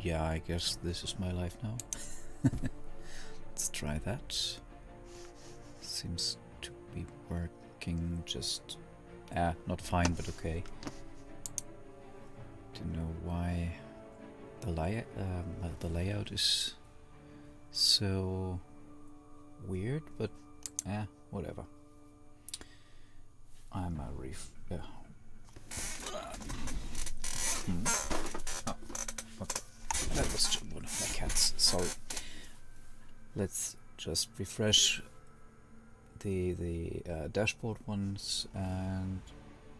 Yeah, I guess this is my life now. Let's try that. Seems to be working just... not fine, but okay. Don't know why the layout is so weird, but whatever. I'm a Oh, okay. That was just one of my cats. Sorry. Let's just refresh the dashboard once, and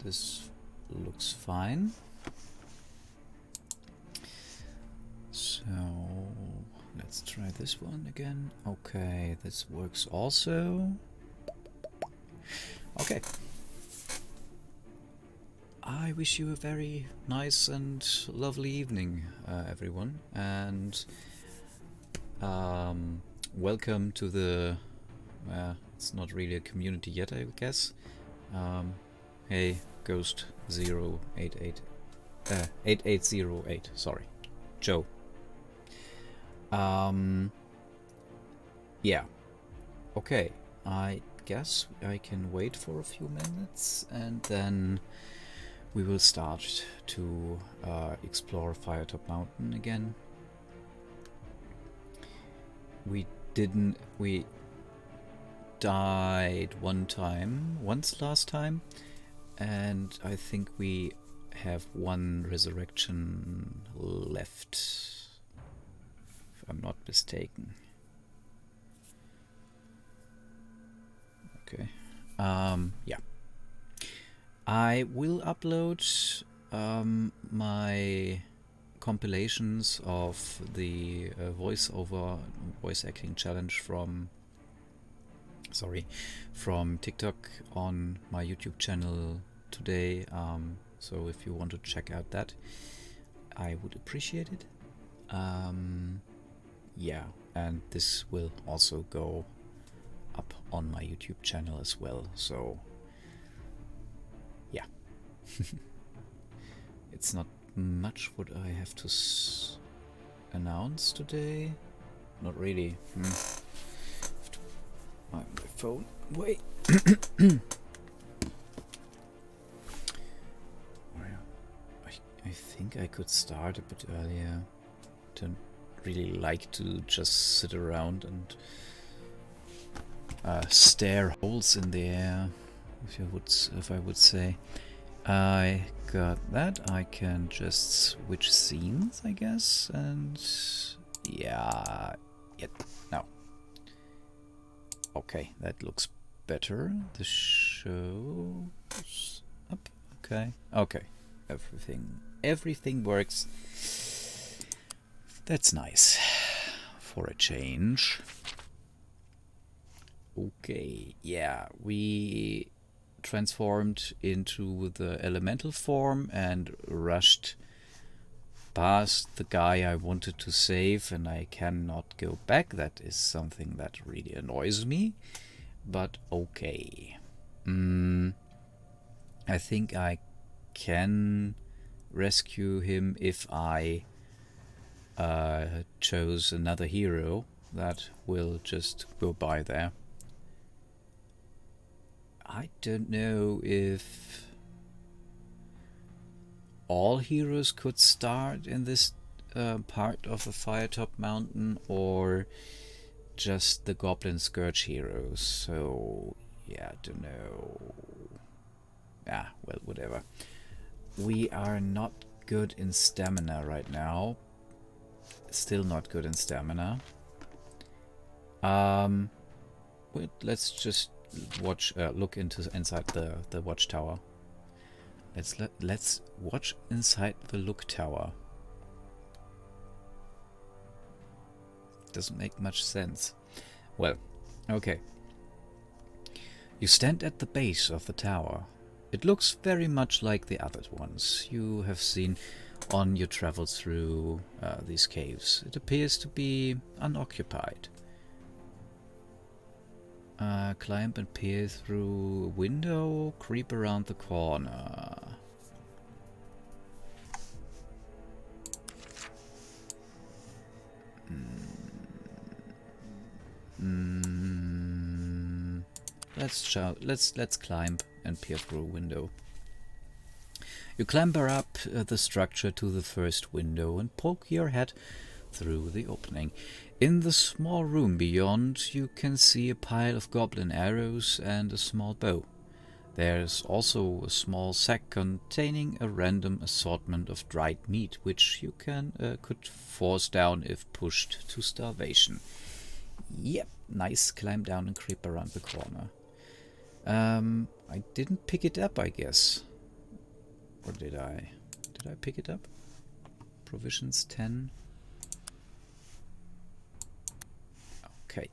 this looks fine. So let's try this one again. Okay, this works also. Okay. I wish you a very nice and lovely evening, everyone, and welcome to the... it's not really a community yet, I guess. Hey, Ghost 088, 8808. Sorry, Joe. Yeah. Okay. I guess I can wait for a few minutes, and then we will start to explore Firetop Mountain again. We died once last time, and I think we have one resurrection left, if I'm not mistaken. Okay. Yeah. I will upload my compilations of the voice acting challenge from TikTok on my YouTube channel today. So if you want to check out that, I would appreciate it. Yeah, and this will also go up on my YouTube channel as well. So yeah. It's not much what I have to announce today. Not really. Have to my phone. Wait. I think I could start a bit earlier. Don't really like to just sit around and stare holes in the air, if I would say. I got that. I can just switch scenes, I guess, and yeah, no. Okay, that looks better. The show's up. Okay, everything works. That's nice for a change. Okay, yeah, we transformed into the elemental form and rushed past the guy I wanted to save, and I cannot go back. That is something that really annoys me, but okay. I think I can rescue him if I chose another hero that will just go by there. I don't know if all heroes could start in this part of the Firetop Mountain, or just the Goblin Scourge heroes. So yeah, I don't know. Well, whatever. We are not good in stamina right now. Still not good in stamina. Wait, let's just look inside the watchtower. Let's watch inside the look tower. Doesn't make much sense. Well, okay. You stand at the base of the tower. It looks very much like the other ones you have seen on your travels through these caves. It appears to be unoccupied. Climb and peer through a window, creep around the corner. let's climb and peer through a window. You clamber up the structure to the first window and poke your head through the opening. In the small room beyond, you can see a pile of goblin arrows and a small bow. There's also a small sack containing a random assortment of dried meat, which you could force down if pushed to starvation. Yep, nice. Climb down and creep around the corner. I didn't pick it up, I guess. Or did I? Did I pick it up? Provisions 10. Okay.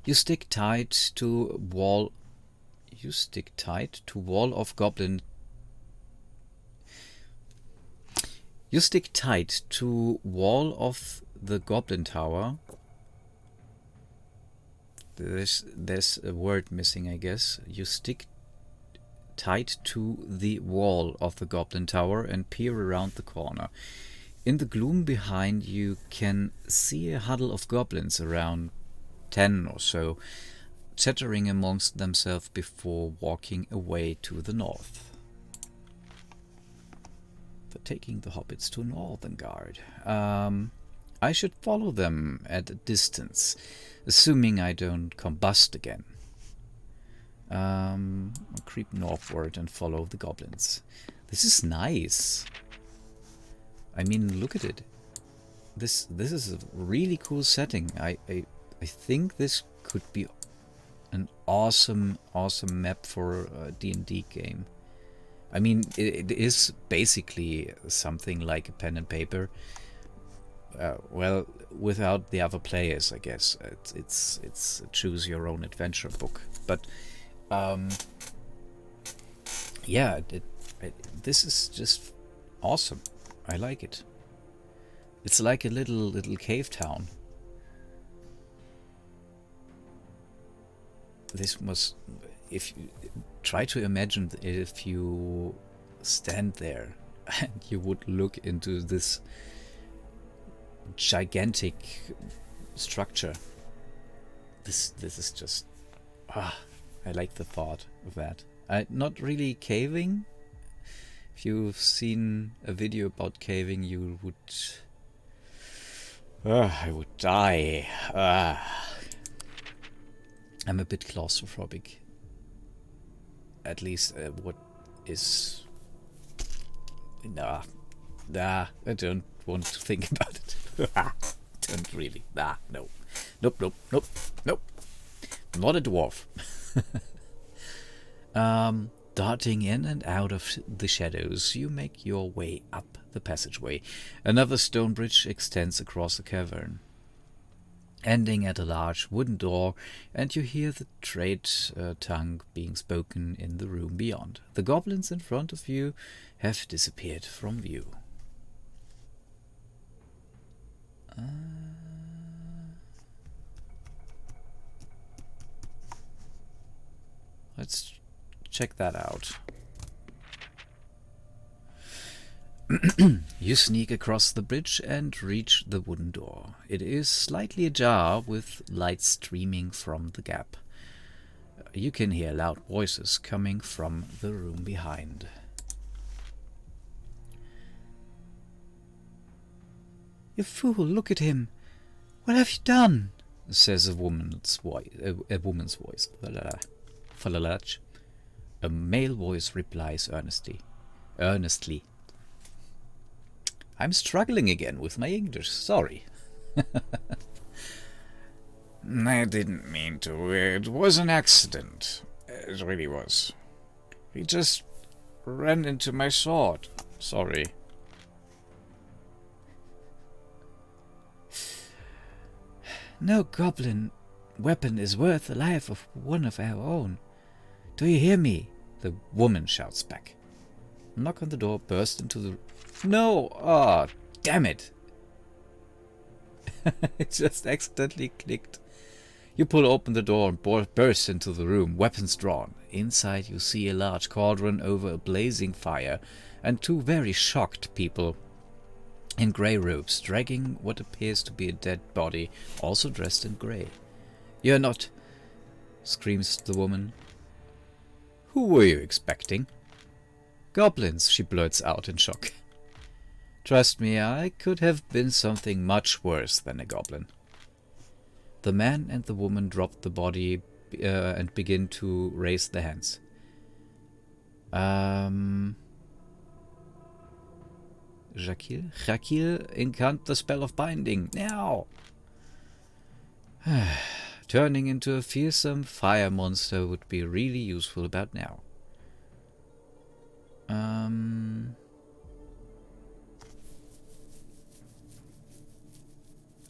You stick tight to wall. You stick tight to wall of goblin. You stick tight to wall of the goblin tower. There's a word missing, I guess. You stick tight to the wall of the goblin tower and peer around the corner. In the gloom behind you can see a huddle of goblins, around 10 or so, chattering amongst themselves before walking away to the north. They're taking the hobbits to Northengard. I should follow them at a distance, assuming I don't combust again. Creep northward and follow the goblins. This is nice. I mean, look at it. This is a really cool setting. I think this could be an awesome map for a D&D game. I mean, it is basically something like a pen and paper. Well, without the other players, I guess. It's a choose your own adventure book. But yeah, this is just awesome. I like it. It's like a little cave town. This was, if you try to imagine if you stand there and you would look into this gigantic structure. This is just I like the thought of that. Not really caving. If you've seen a video about caving, you would I would die. I'm a bit claustrophobic. At least what is... Nah, I don't want to think about it. Don't really. No. Nope. Not a dwarf. Darting in and out of the shadows, you make your way up the passageway. Another stone bridge extends across the cavern, ending at a large wooden door, and you hear the trade tongue being spoken in the room beyond. The goblins in front of you have disappeared from view. Let's check that out. You sneak across the bridge and reach the wooden door. It is slightly ajar, with light streaming from the gap. You can hear loud voices coming from the room behind. "You fool, look at him! What have you done?" says a woman's voice. A male voice replies earnestly. I'm struggling again with my English, sorry. I didn't mean to. It was an accident. It really was. He just ran into my sword. Sorry. No goblin weapon is worth the life of one of our own. Do you hear me? The woman shouts back. Knock on the door, burst into the... No! Ah, damn it! It just accidentally clicked. You pull open the door and burst into the room, weapons drawn. Inside you see a large cauldron over a blazing fire, and two very shocked people in grey robes, dragging what appears to be a dead body, also dressed in grey. You're not screams the woman. Who were you expecting? Goblins, she blurts out in shock. Trust me, I could have been something much worse than a goblin. The man and the woman drop the body and begin to raise their hands. Jakil, incant the spell of binding, now! Turning into a fearsome fire monster would be really useful about now.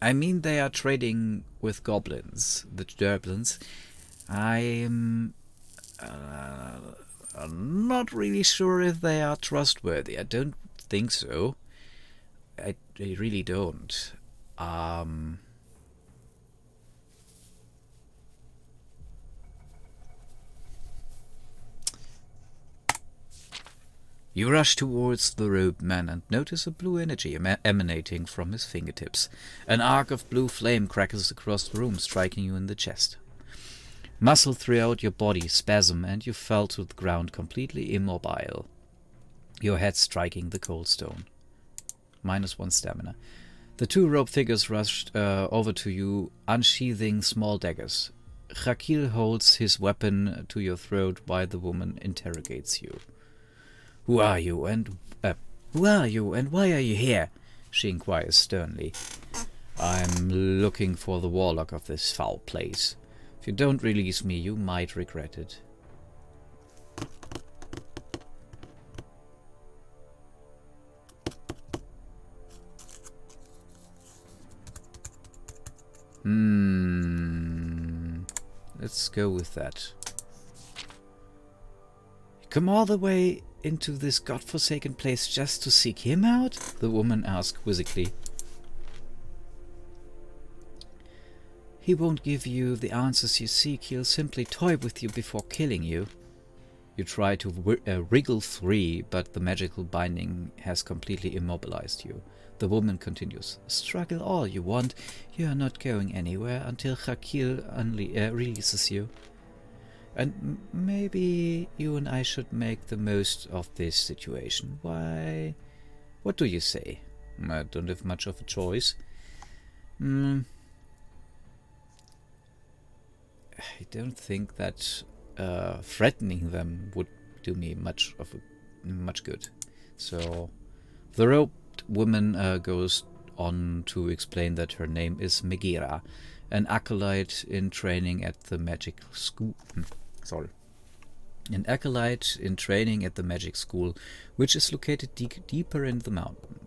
I mean, they are trading with goblins, the Derblins. I'm not really sure if they are trustworthy. I don't think so. I really don't. You rush towards the robed man and notice a blue energy emanating from his fingertips. An arc of blue flame crackles across the room, striking you in the chest. Muscle throughout your body spasm and you fell to the ground completely immobile, your head striking the cold stone. -1 stamina. The two rope figures rushed over to you, unsheathing small daggers. Jakil holds his weapon to your throat while the woman interrogates you. Who are you and why are you here? She inquires sternly. I'm looking for the warlock of this foul place. If you don't release me, you might regret it. Let's go with that. You come all the way into this godforsaken place just to seek him out? The woman asked quizzically. He won't give you the answers you seek. He'll simply toy with you before killing you. You try to wriggle free, but the magical binding has completely immobilized you. The woman continues. Struggle all you want. You are not going anywhere until Jakil releases you. And maybe you and I should make the most of this situation. Why? What do you say? I don't have much of a choice. I don't think that threatening them would do me much good. So the robed woman goes on to explain that her name is Megira, an acolyte in training at the magic school. An acolyte in training at the magic school, which is located deeper in the mountain.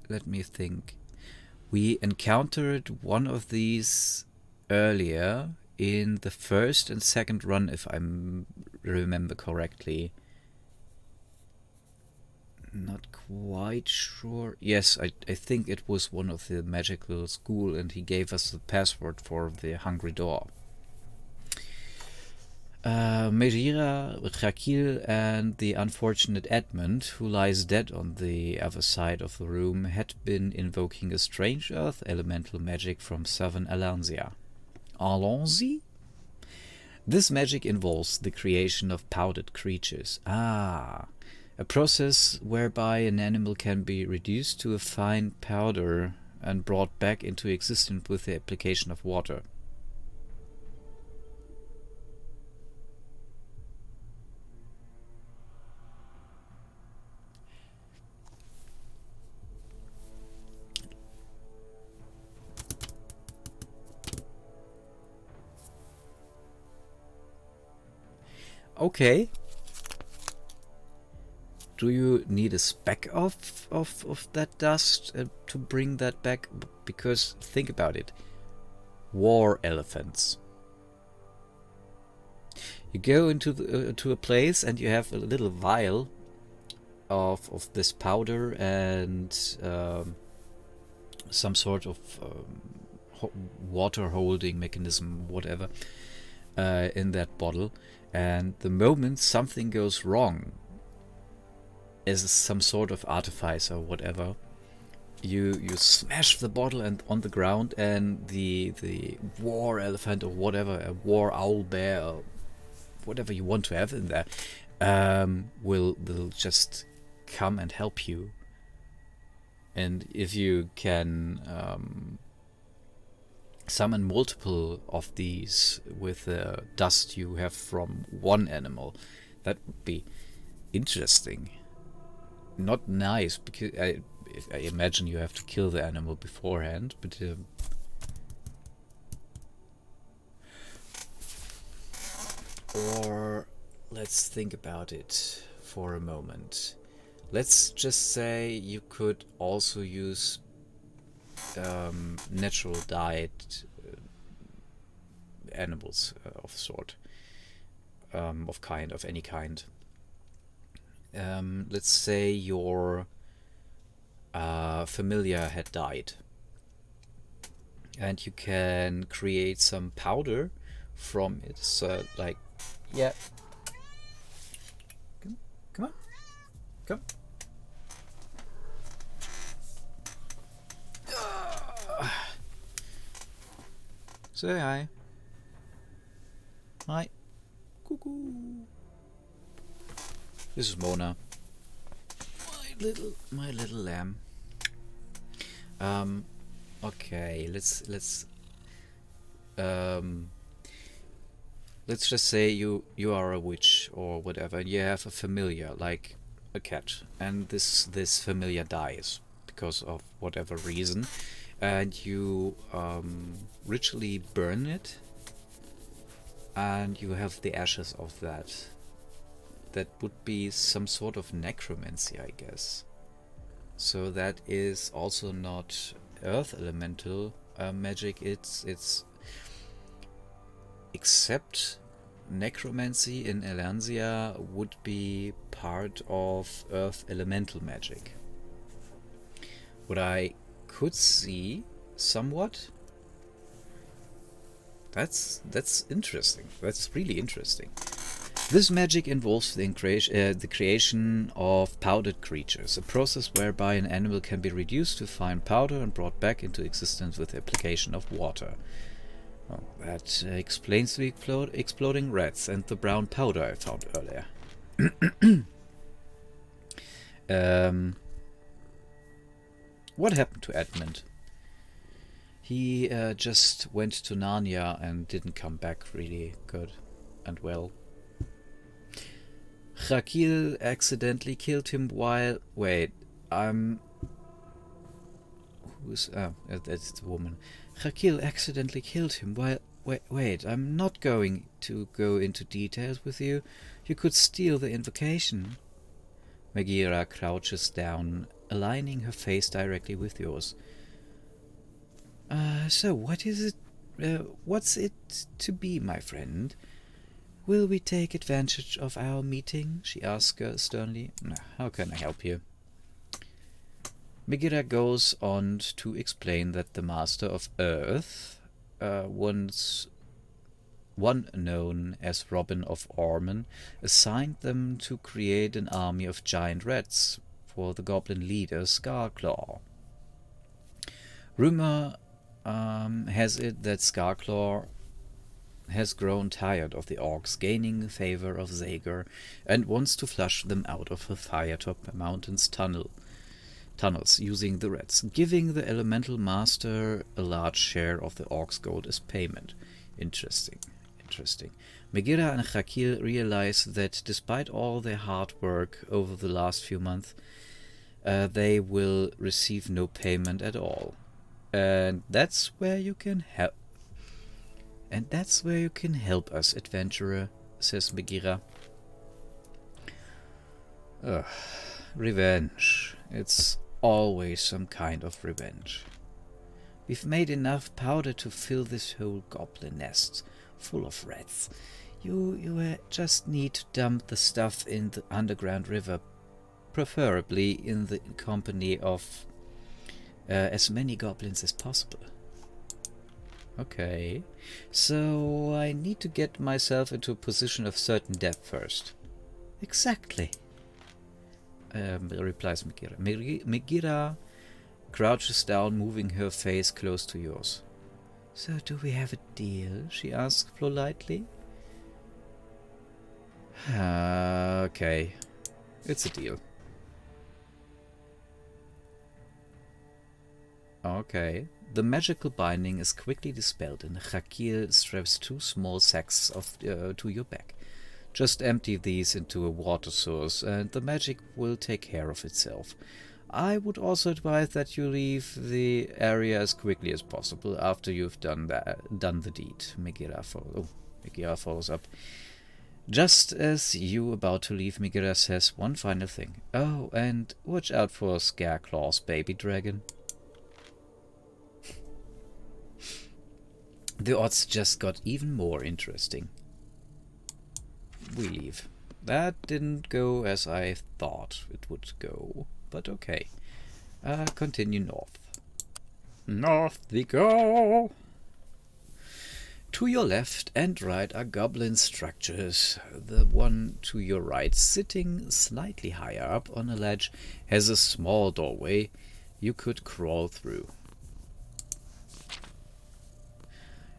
Let me think. We encountered one of these earlier in the first and second run, if I remember correctly. Not quite sure. Yes, I think it was one of the magical school, and he gave us the password for the hungry door. Megira, Jakil, and the unfortunate Edmund, who lies dead on the other side of the room, had been invoking a strange earth elemental magic from southern Alansia. Alansi? This magic involves the creation of powdered creatures. A process whereby an animal can be reduced to a fine powder and brought back into existence with the application of water. Okay. Do you need a speck of that dust to bring that back? Because think about it. War elephants. You go into to a place and you have a little vial of this powder and some sort of water holding mechanism, whatever, in that bottle. And the moment something goes wrong, as some sort of artifice or whatever, you smash the bottle and on the ground, and the war elephant or whatever, a war owl bear or whatever you want to have in there, will just come and help you. And if you can summon multiple of these with the dust you have from one animal, that would be interesting. Not nice, because I imagine you have to kill the animal beforehand, but or let's think about it for a moment. Let's just say you could also use natural diet animals of sort, of any kind. Let's say your familiar had died, and you can create some powder from it. So, like, yeah, come on, come. Say hi. Hi. Cuckoo. This is Mona. My little lamb. Okay, let's just say you are a witch or whatever, and you have a familiar like a cat, and this familiar dies because of whatever reason, and you ritually burn it, and you have the ashes of that. That would be some sort of necromancy, I guess. So that is also not earth elemental magic. It's except necromancy in Elansia would be part of earth elemental magic. What I could see somewhat. That's interesting. That's really interesting. This magic involves the creation of powdered creatures, a process whereby an animal can be reduced to fine powder and brought back into existence with the application of water. Oh, that explains the exploding rats and the brown powder I found earlier. What happened to Edmund? He just went to Narnia and didn't come back really good and well. Rakil accidentally killed him while... Wait, who's... that's the woman. Rakil accidentally killed him while... Wait, I'm not going to go into details with you. You could steal the invocation. Megira crouches down, aligning her face directly with yours. So what is it... what's it to be, my friend? Will we take advantage of our meeting? She asks sternly. How can I help you? Megira goes on to explain that the Master of Earth, one known as Robin of Orman, assigned them to create an army of giant rats for the goblin leader Scarclaw. Rumor has it that Scarclaw has grown tired of the orcs gaining the favor of Zager and wants to flush them out of the Firetop Mountain's tunnels using the rats, giving the elemental master a large share of the orcs' gold as payment. Interesting. Megira and Rakil realize that despite all their hard work over the last few months, they will receive no payment at all. And that's where you can help. And that's where you can help us, adventurer, says Megira. Revenge. It's always some kind of revenge. We've made enough powder to fill this whole goblin nest full of rats. You just need to dump the stuff in the underground river, preferably in the company of as many goblins as possible. Okay, so I need to get myself into a position of certain death first. Exactly, replies Megira. Megira crouches down, moving her face close to yours. So do we have a deal? She asks politely. Okay, it's a deal. Okay. The magical binding is quickly dispelled and Hakil straps 2 small sacks to your back. Just empty these into a water source and the magic will take care of itself. I would also advise that you leave the area as quickly as possible after you've done the deed. Megara follows up. Just as you about to leave, Megara says one final thing. Oh, and watch out for Scareclaw's baby dragon. The odds just got even more interesting. We leave. That didn't go as I thought it would go, but okay. Continue north. North we go! To your left and right are goblin structures. The one to your right, sitting slightly higher up on a ledge, has a small doorway you could crawl through.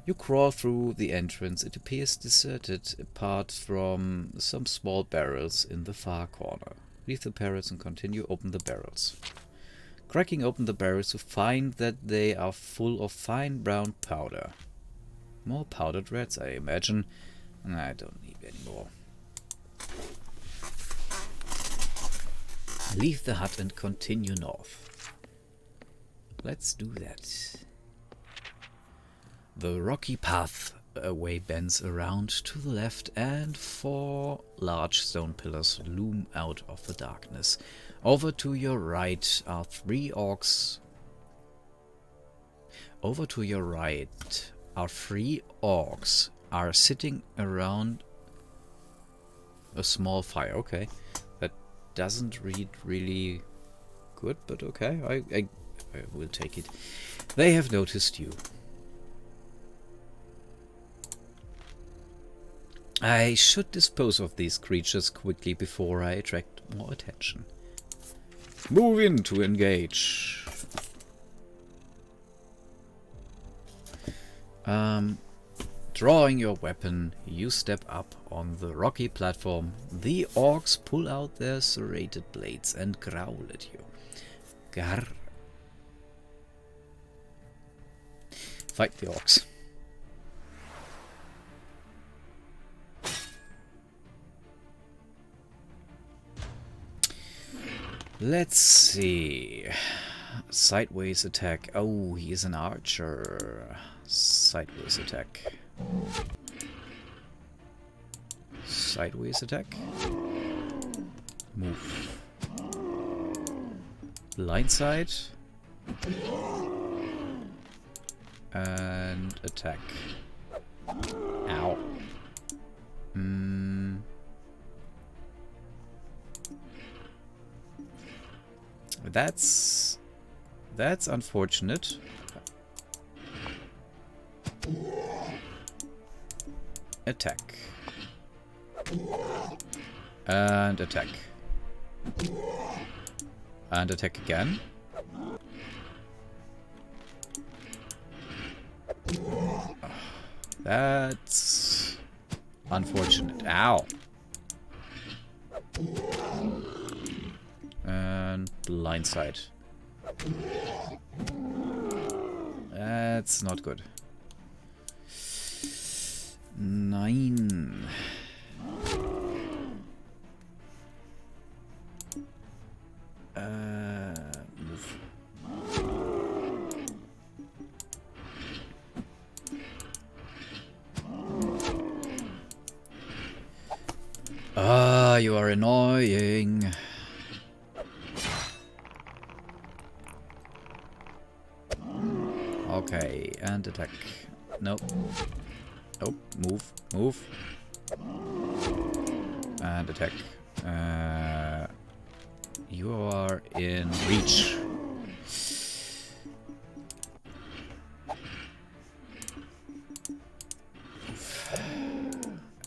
You crawl through the entrance. It appears deserted apart from some small barrels in the far corner. Leave the barrels and continue. Open the barrels. Cracking open the barrels, you find that they are full of fine brown powder. More powdered rats, I imagine. I don't need any more. Leave the hut and continue north. Let's do that. The rocky pathway bends around to the left and 4 large stone pillars loom out of the darkness. Over to your right are 3 orcs. Are sitting around a small fire. Okay, that doesn't read really good, but okay, I will take it. They have noticed you. I should dispose of these creatures quickly before I attract more attention. Move in to engage. Drawing your weapon, you step up on the rocky platform. The orcs pull out their serrated blades and growl at you. Grr. Fight the orcs. Let's see. Sideways attack. Oh, he is an archer. Sideways attack. Sideways attack. Move. Blindside. And attack. Ow. That's unfortunate. Attack. And attack. And attack again. That's unfortunate. Ow. And blindside. That's not good. 9. Move. Ah, you are annoying. Okay, and attack. Nope. Oh, move, move. And attack. You are in reach.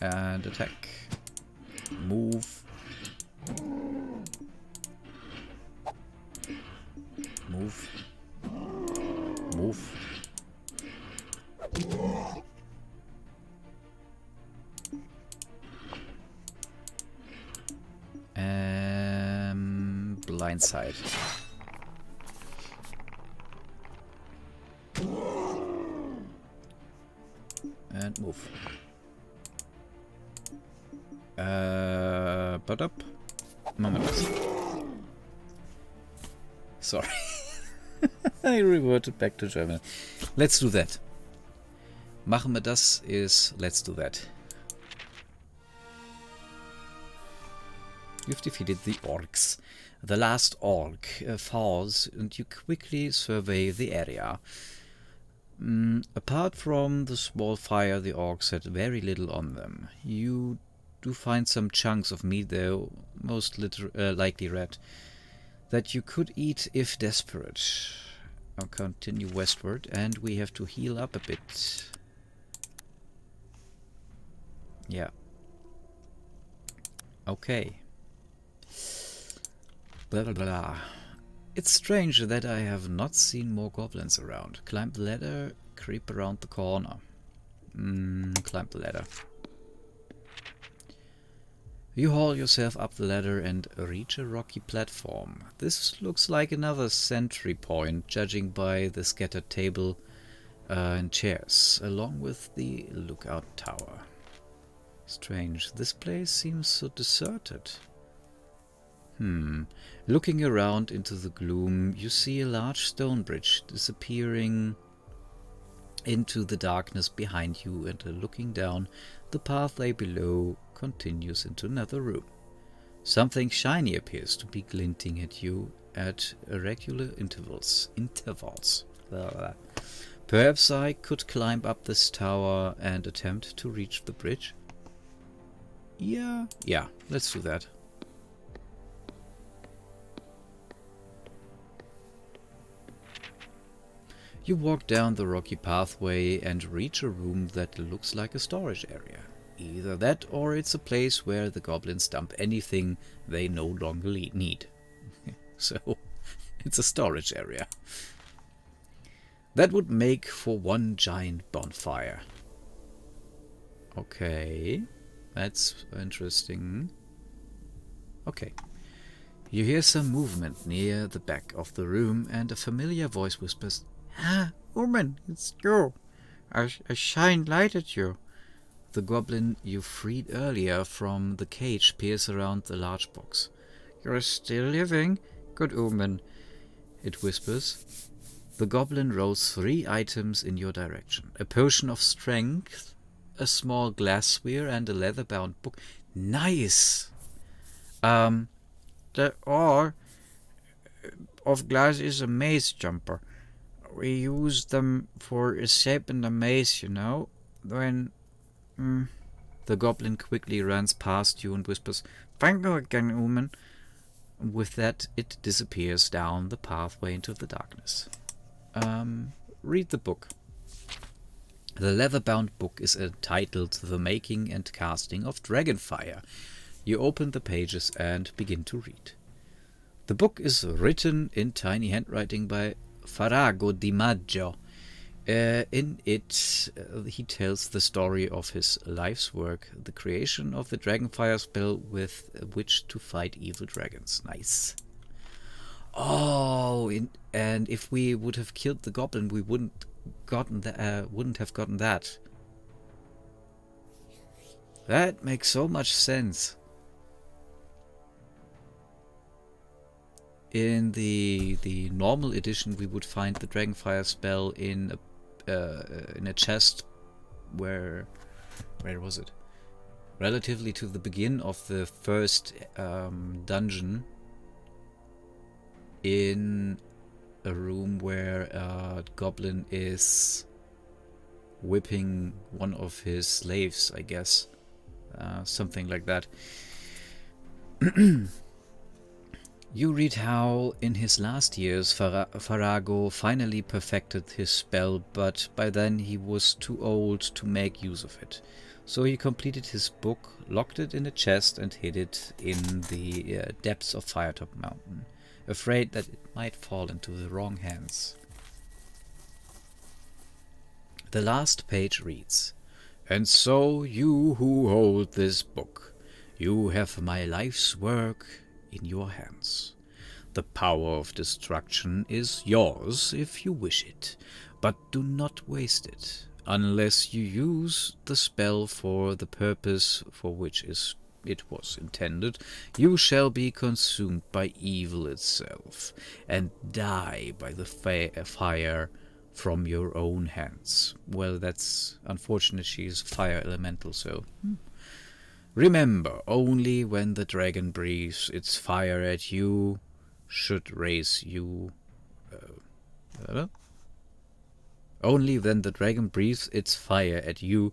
And attack. Move. Move. line sight. And move. But up. Moment. Sorry. I reverted back to German. Let's do that. Machen wir das is let's do that. You've defeated the orcs. The last orc falls and you quickly survey the area. Apart from the small fire, the orcs had very little on them. You do find some chunks of meat, though most likely red, that you could eat if desperate. I'll continue westward, and we have to heal up a bit. Yeah. Okay. Blah blah blah. It's strange that I have not seen more goblins around. Climb the ladder, creep around the corner. Climb the ladder. You haul yourself up the ladder and reach a rocky platform. This looks like another sentry point, judging by the scattered table and chairs, along with the lookout tower. Strange, this place seems so deserted. Looking around into the gloom, you see a large stone bridge disappearing into the darkness behind you, and looking down, the pathway below continues into another room. Something shiny appears to be glinting at you at irregular intervals. Blah, blah. Perhaps I could climb up this tower and attempt to reach the bridge? Yeah, let's do that. You walk down the rocky pathway and reach a room that looks like a storage area. Either that or it's a place where the goblins dump anything they no longer need. So, it's a storage area. That would make for one giant bonfire. Okay, that's interesting. Okay. You hear some movement near the back of the room and a familiar voice whispers, "Ah, woman, it's you. I shine light at you." The goblin you freed earlier from the cage peers around the large box. "You're still living? Good omen," it whispers. The goblin rolls 3 items in your direction. A potion of strength, a small glassware, and a leather-bound book. Nice! The ore of glass is a maze jumper. We use them for escaping the maze, you know. When... The goblin quickly runs past you and whispers, "Thank you again, Ooman." With that, it disappears down the pathway into the darkness. Read the book. The leather-bound book is entitled The Making and Casting of Dragonfire. You open the pages and begin to read. The book is written in tiny handwriting by Farago di Maggio. In it, he tells the story of his life's work, the creation of the Dragonfire spell with which to fight evil dragons. Nice. Oh, and if we would have killed the goblin, we wouldn't have gotten that. That makes so much sense. In the normal edition, we would find the Dragonfire spell in a chest where was it? Relatively to the begin of the first dungeon, in a room where a goblin is whipping one of his slaves, I guess. Something like that. You read how, in his last years, Farago finally perfected his spell, but by then he was too old to make use of it. So he completed his book, locked it in a chest, and hid it in the depths of Firetop Mountain, afraid that it might fall into the wrong hands. The last page reads, "And so you who hold this book, you have my life's work in your hands. The power of destruction is yours if you wish it, but do not waste it, unless you use the spell for the purpose for which it was intended. You shall be consumed by evil itself, and die by the fire from your own hands. Well, that's unfortunate, she's fire elemental, so... Remember, only when the dragon breathes its fire at you should raise you... Only when the dragon breathes its fire at you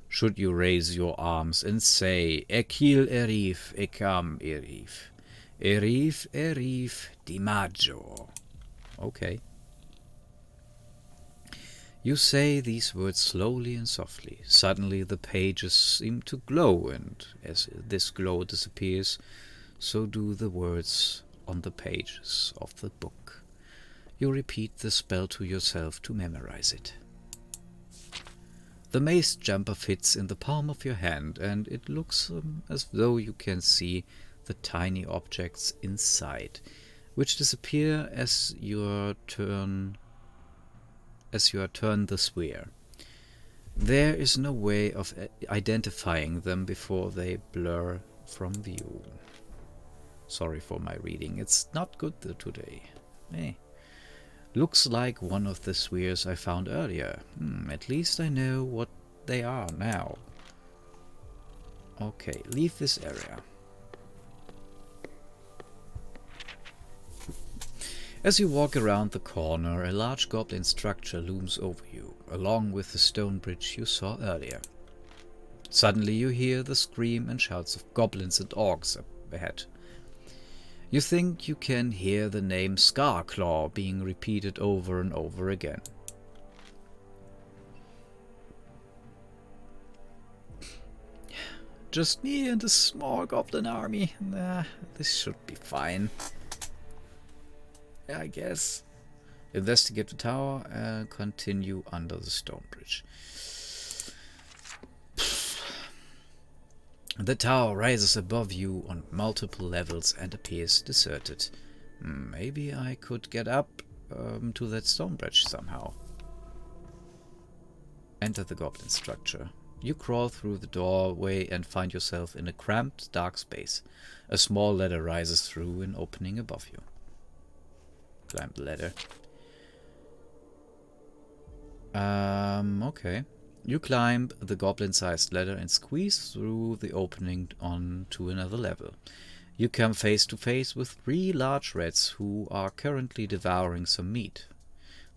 should you raise your arms and say, Ekil Erif, Ekam Erif. Erif, Erif, Dimaggio. Okay. You say these words slowly and softly. Suddenly the pages seem to glow, and as this glow disappears, so do the words on the pages of the book. You repeat the spell to yourself to memorize it. The mace jumper fits in the palm of your hand, and it looks as though you can see the tiny objects inside, which disappear as you turn the sphere. There is no way of identifying them before they blur from view. Sorry for my reading, it's not good today. Looks like one of the spheres I found earlier. At least I know what they are now. Okay, leave this area. As you walk around the corner, a large goblin structure looms over you, along with the stone bridge you saw earlier. Suddenly you hear the scream and shouts of goblins and orcs up ahead. You think you can hear the name Scarclaw being repeated over and over again. Just me and a small goblin army. This should be fine. I guess. Investigate the tower and continue under the stone bridge. The tower rises above you on multiple levels and appears deserted. Maybe I could get up to that stone bridge somehow. Enter the goblin structure. You crawl through the doorway and find yourself in a cramped, dark space. A small ladder rises through an opening above you. Climb the ladder. Okay. You climb the goblin-sized ladder and squeeze through the opening on to another level. You come face to face with 3 large rats who are currently devouring some meat.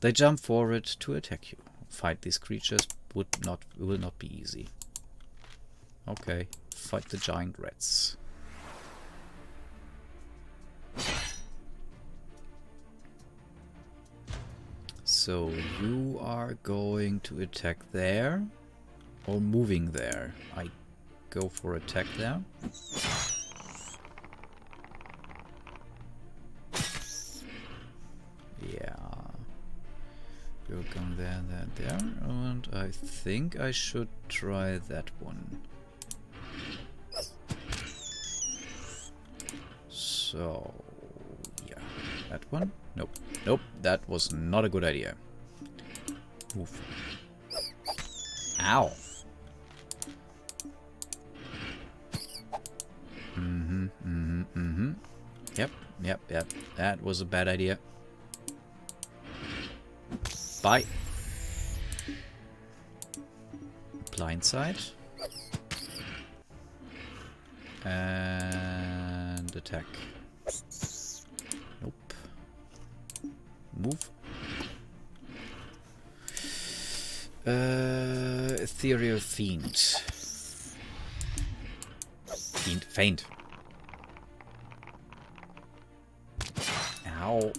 They jump forward to attack you. Fight these creatures will not be easy. Okay, fight the giant rats. So you are going to attack there or moving there? I go for attack there. Yeah. You're going there, there, and I think I should try that one. So, yeah, that one. Nope, nope, that was not a good idea. Oof. Ow. Yep, that was a bad idea. Bye. Blindside. And attack. Nope. Move. Ethereal Fiend. Faint. Ow.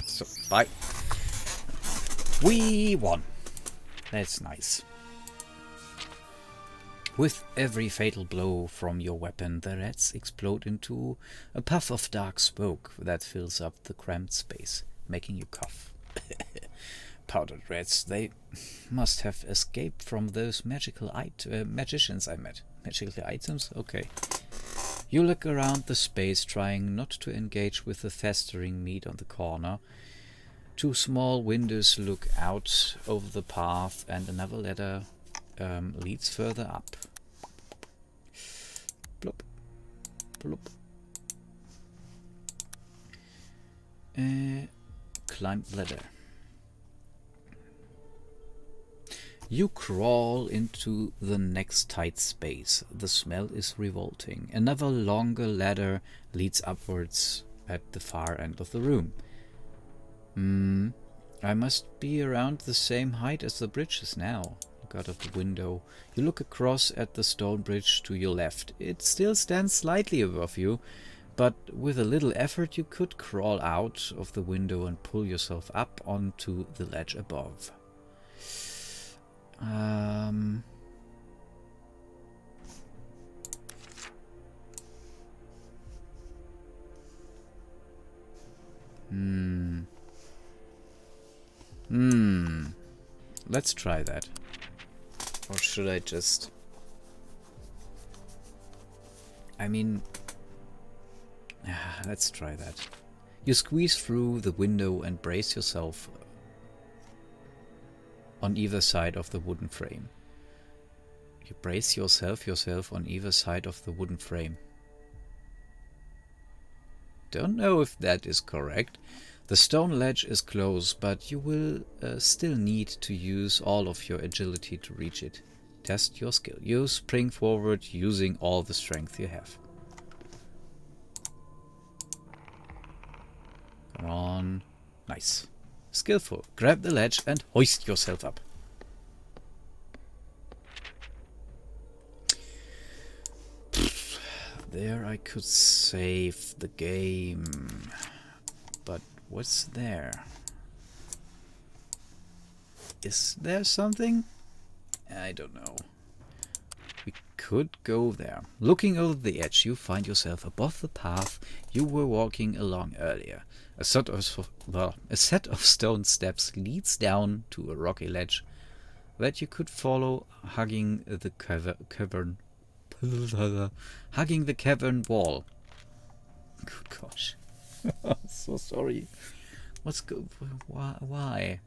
So, bye. We won. That's nice. With every fatal blow from your weapon, the rats explode into a puff of dark smoke that fills up the cramped space, making you cough. Powdered rats, they must have escaped from those magical magicians I met. Magical items? Okay. You look around the space, trying not to engage with the festering meat on the corner. 2 small windows look out over the path, and another ladder leads further up. Plop. Plop. Climb ladder. You crawl into the next tight space. The smell is revolting. Another longer ladder leads upwards at the far end of the room. I must be around the same height as the bridges now. Look out of the window. You look across at the stone bridge to your left. It still stands slightly above you, but with a little effort you could crawl out of the window and pull yourself up onto the ledge above. Let's try that. Or should I just... I mean... let's try that. You squeeze through the window and brace yourself on either side of the wooden frame. You brace yourself on either side of the wooden frame. Don't know if that is correct. The stone ledge is close, but you will still need to use all of your agility to reach it. Test your skill. You spring forward using all the strength you have. Come on. Nice. Skillful. Grab the ledge and hoist yourself up. There I could save the game. But what's there? Is there something? I don't know. We could go there. Looking over the edge, you find yourself above the path you were walking along earlier. A set of stone steps leads down to a rocky ledge that you could follow, hugging the cavern wall. Good gosh. So sorry. Why?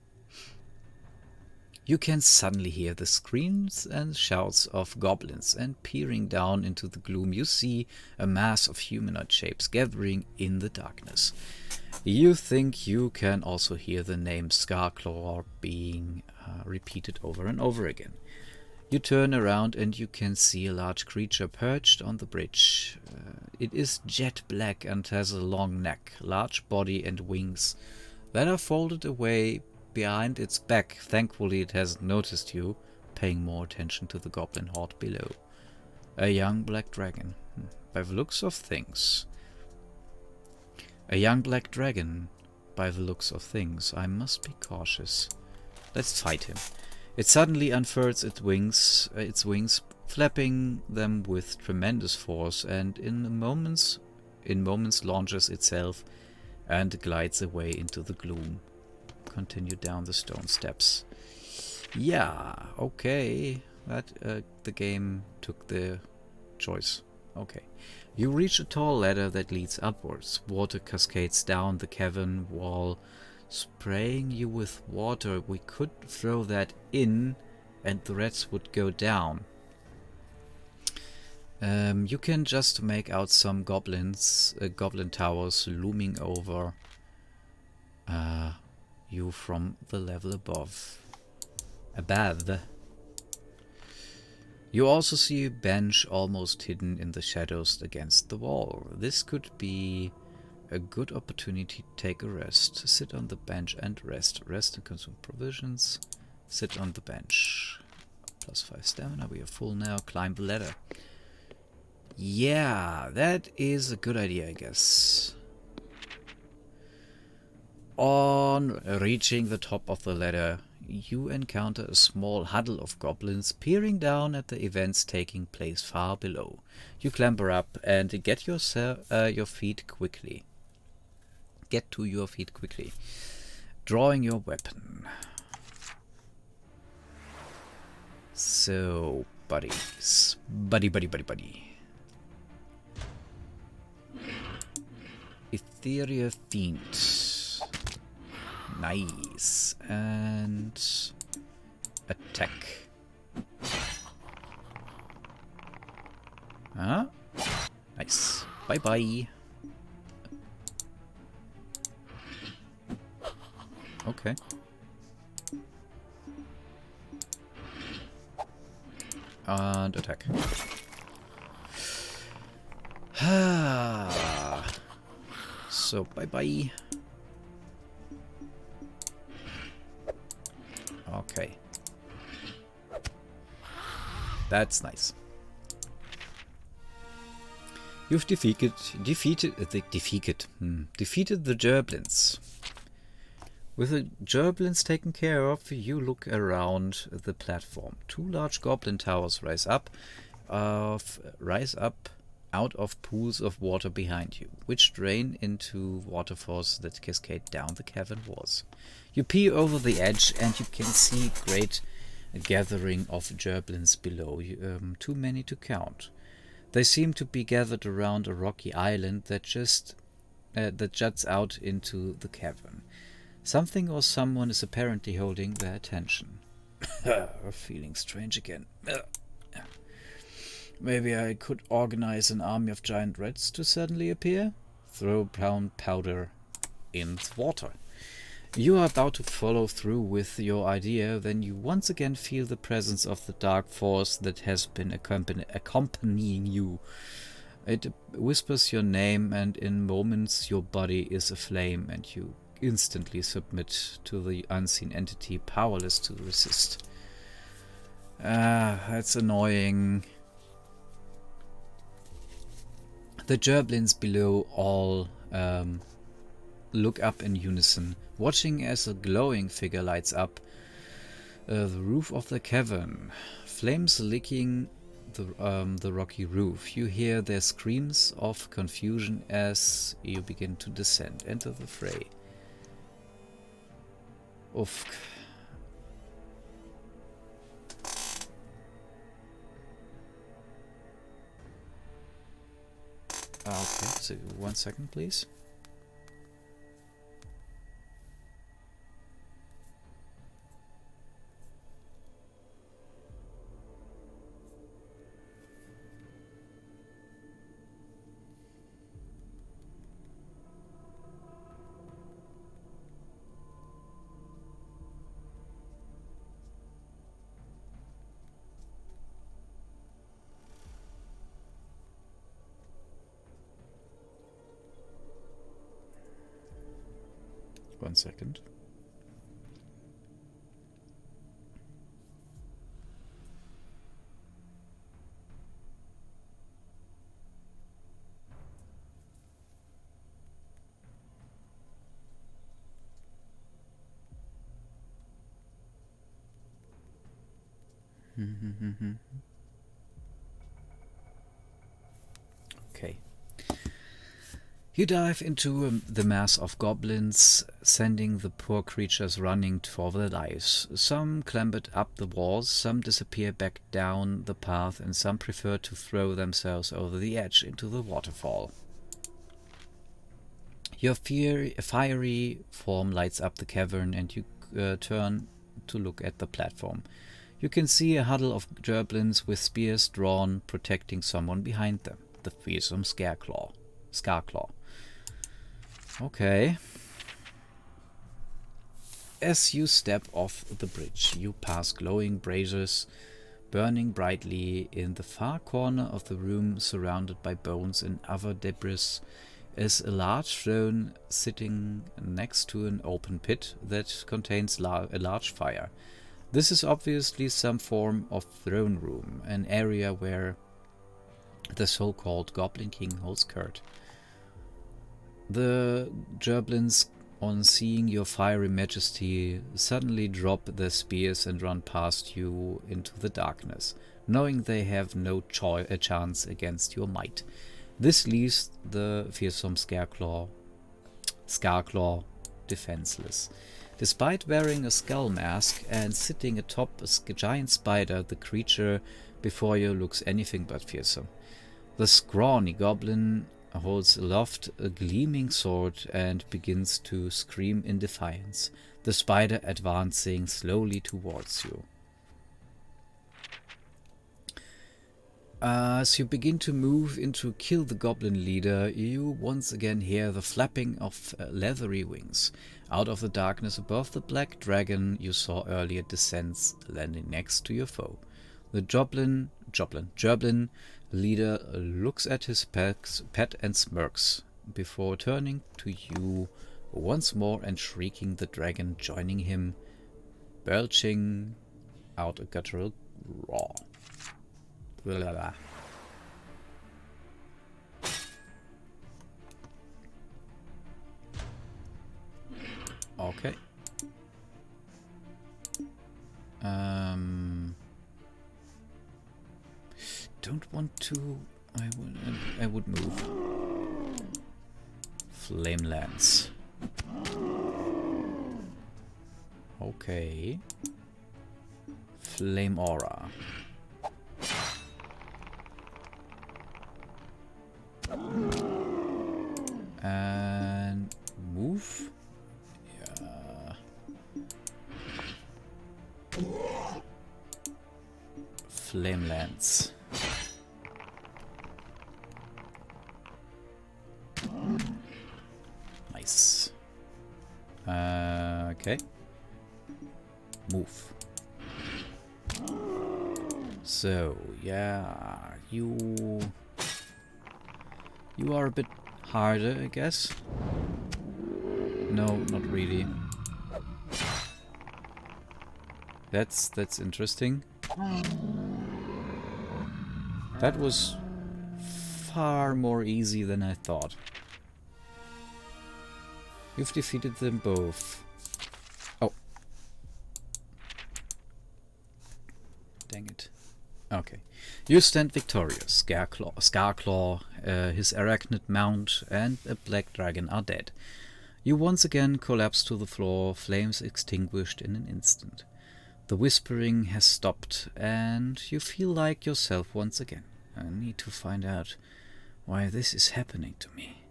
You can suddenly hear the screams and shouts of goblins, and peering down into the gloom you see a mass of humanoid shapes gathering in the darkness. You think you can also hear the name Scarclaw being repeated over and over again. You turn around and you can see a large creature perched on the bridge. It is jet black and has a long neck, large body and wings that are folded away behind its back. Thankfully it hasn't noticed you, paying more attention to the goblin horde below. A young black dragon. By the looks of things. A young black dragon. By the looks of things. I must be cautious. Let's fight him. It suddenly unfurls its wings, flapping them with tremendous force, and in moments launches itself and glides away into the gloom. Continue down the stone steps. Yeah, okay. That the game took the choice. Okay. You reach a tall ladder that leads upwards. Water cascades down the cavern wall, spraying you with water. We could throw that in and the rats would go down. You can just make out some goblin towers looming over you from the level above. You also see a bench almost hidden in the shadows against the wall. This could be a good opportunity to take a rest. Sit on the bench and rest. Rest and consume provisions. Sit on the bench. +5 stamina. We are full now. Climb the ladder. Yeah, that is a good idea, I guess. On reaching the top of the ladder, you encounter a small huddle of goblins peering down at the events taking place far below. You clamber up and get your feet quickly. Get to your feet quickly. Drawing your weapon. So, buddies. Buddy, buddy, buddy, buddy. Ethereal Fiend. Nice. And attack. Huh? Nice. Bye-bye. Okay. And attack. So, bye-bye. Okay. That's nice. You've defeated the Gerblins. With the Gerblins taken care of, you look around the platform. 2 large goblin towers rise up out of pools of water behind you, which drain into waterfalls that cascade down the cavern walls. You peer over the edge and you can see great gathering of Gerblins below, too many to count. They seem to be gathered around a rocky island that juts out into the cavern. Something or someone is apparently holding their attention. Feeling strange again. Maybe I could organize an army of giant rats to suddenly appear? Throw brown powder in the water. You are about to follow through with your idea, then you once again feel the presence of the dark force that has been accompanying you. It whispers your name, and in moments your body is aflame, and you instantly submit to the unseen entity, powerless to resist. That's annoying. The Gerblins below all look up in unison, watching as a glowing figure lights up the roof of the cavern, flames licking the rocky roof. You hear their screams of confusion as you begin to descend. Enter the fray. Oof. Okay, so 1 second, please. One second. Okay. You dive into the mass of goblins, sending the poor creatures running for their lives. Some clambered up the walls, some disappear back down the path, and some prefer to throw themselves over the edge into the waterfall. Your fiery form lights up the cavern, and you turn to look at the platform. You can see a huddle of Gerblins with spears drawn, protecting someone behind them, the fearsome Scarclaw. Okay. As you step off the bridge, you pass glowing braziers burning brightly. In the far corner of the room, surrounded by bones and other debris, is a large throne sitting next to an open pit that contains a large fire. This is obviously some form of throne room, an area where the so-called Goblin King holds court. The Gerblins, on seeing your fiery majesty, suddenly drop their spears and run past you into the darkness, knowing they have no chance against your might. This leaves the fearsome Scarclaw defenseless. Despite wearing a skull mask and sitting atop a giant spider, the creature before you looks anything but fearsome. The scrawny goblin holds aloft a gleaming sword and begins to scream in defiance, the spider advancing slowly towards you. As you begin to move in to kill the goblin leader, you once again hear the flapping of leathery wings. Out of the darkness above, the black dragon you saw earlier descends, landing next to your foe. The Joblin leader looks at his pet and smirks, before turning to you once more and shrieking, the dragon joining him, belching out a guttural roar. Blah, blah. Okay. Don't want to. I would move. Flame lance. Okay. Flame aura. And move. Yeah. Flame lance. Nice. Okay. Move. So, yeah, you are a bit harder, I guess. No, not really. That's interesting. That was far more easy than I thought. You've defeated them both. Oh. Dang it. Okay. You stand victorious. Scarclaw, his arachnid mount, and a black dragon are dead. You once again collapse to the floor, flames extinguished in an instant. The whispering has stopped, and you feel like yourself once again. I need to find out why this is happening to me.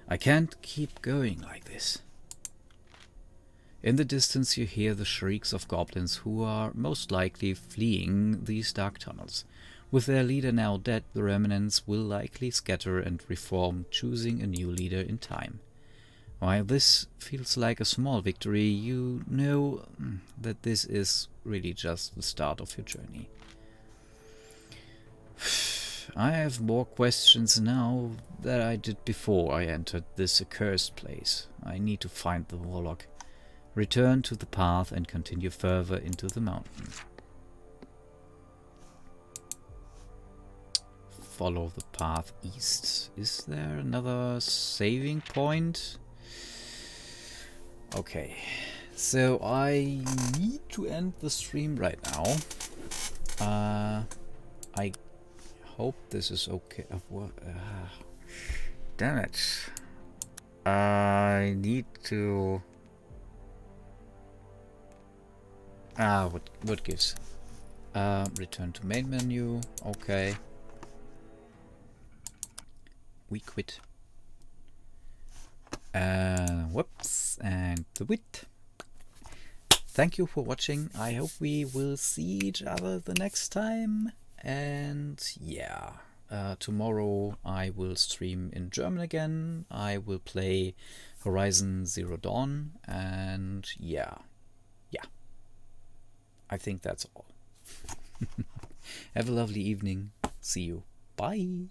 I can't keep going like this. In the distance you hear the shrieks of goblins who are most likely fleeing these dark tunnels. With their leader now dead, the remnants will likely scatter and reform, choosing a new leader in time. While this feels like a small victory, you know that this is really just the start of your journey. I have more questions now than I did before I entered this accursed place. I need to find the warlock, return to the path, and continue further into the mountain. Follow the path east. Is there another saving point? Okay, so I need to end the stream right now. I hope this is okay. Damn it. I need to... what gives? Return to main menu. Okay. We quit. Whoops, and the wit. Thank you for watching. I hope we will see each other the next time. And yeah, tomorrow I will stream in German again. I will play Horizon Zero Dawn, and yeah, I think that's all. Have a lovely evening. See you. Bye.